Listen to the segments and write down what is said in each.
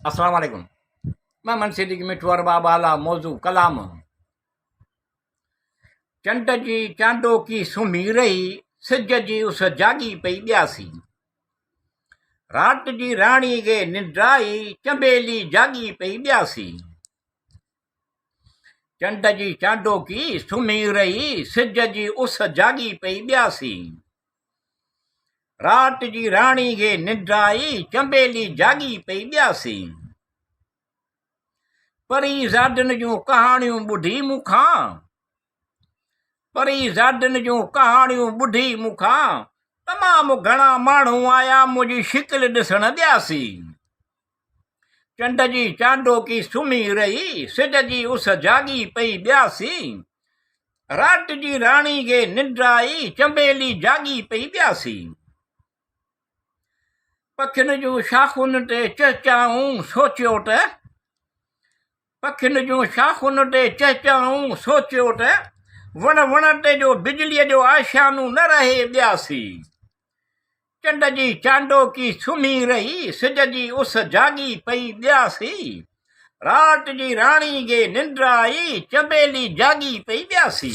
अस्सलाम वालेकुम। मैं मनसिदी मिठू अरबा बाला मौजू क़लाम। चंड जी चाडोकी सुम्ही रही, सिज जी उस जागी पई ॿियासी। रात जी राणी खे निंड्राई, चंबेली जागी पई ॿियासी। चंड जी चाडोकी सुम्ही रही, सिज जी उस जागी पई ॿियासी। रात जी राणी खे निंड्राई, चंबेली जागी पई ॿियासी। परी ज़ाडनि जूं कहाणियूं ॿुधी मूंखां, परी ज़ाडनि जूं कहाणियूं ॿुधी मूंखां, तमामु घणा माण्हू आया मुंहिंजी शिकिल ॾिसण ॿियासी। चंड जी चाडोकी सुम्ही रही, सिज जी उस जागी पई ॿियासी। रात जी राणी खे निंड्राई, चंबेली जागी पई ॿियासी। पखियुनि जूं शाखुनि ते चहचाऊं सोचियो त, पखियुनि जूं शाखुनि ते चहचाऊं सोचियो त, वण वण ते जो बिजलीअ जो आशानू न रहे ॿियासी। चंड जी चाडोकी सुम्ही रही, सिज जी उस जागी पई ॿियासी। रात जी राणी खे निंड्राई, चंबेली जागी पई ॿियासी।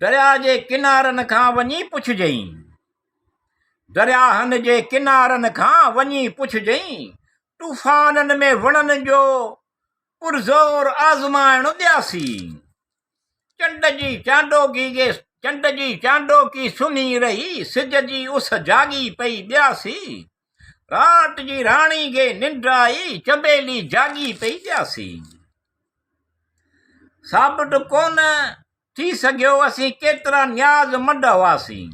दरिया जे किनारनि खां वञी पुछजईं, दरियाहनि जे किनारनि खां वञी पुछजईं, तूफ़ाननि में वणनि जो पुरज़ोर आज़माइण ॿियासी। चंड जी चाडोकी सुम्ही रही, सिज जी उस जागी पई ॿियासी। रात जी राणी खे निंड्राई, चंबेली जागी पई ॿियासी। साबित कोन थी सघियो असीं केतिरा न्याज़ मड हुआसीं,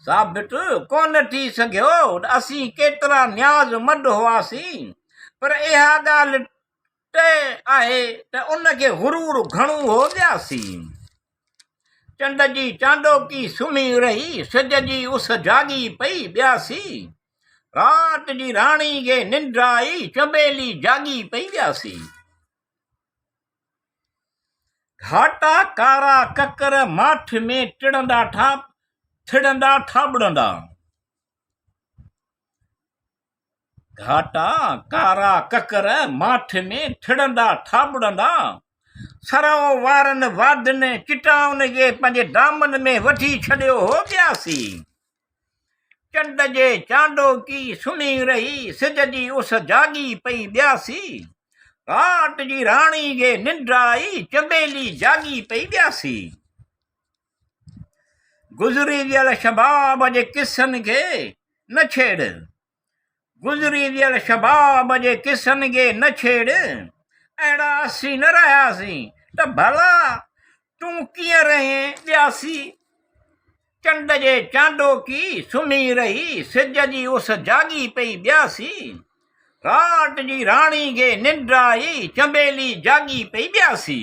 साबित कोन थी सघियो असीं केतिरा न्याज़ मड हुआसीं। पर इहा ॻाल्हि तय आहे त उनखे गुरूर घणो हो ॿियासी। चंड जी चाडोकी सुम्ही रही, सिज जी उस जागी पई ॿियासी। रात जी राणी खे निंड्राई, चंबेली जागी पई ॿियासी। घाटा कारा ककर माठ में टिड़ंदा ठाबड़ंदा, घाटा कारा ककर माठ में ठिड़ंदा ठाबड़ंदा, सरव वारनि वादनि चिटाउनि खे पंहिंजे दामन में वठी छॾियो हो ॿियासी। चंड जे चाडोकी सुम्ही रही, सिज जी उस जागी पई ॿियासी। रात जी राणी खे निंड्राई, चंबेली जागी पई ॿियासी। गुज़री वियल शबाब जे किसनि खे न छेड़, गुज़री वियल शबाब जे किसनि खे न छेड़, अहिड़ा असीं न रहियासीं त भला तूं कीअं रहीं ॿियासी। चंड जे चाडोकी सुम्ही रही, सिज जी उस जागी पई ॿियासी। रात जी राणी खे निंड्राई, चंबेली जागी पई ॿियासी।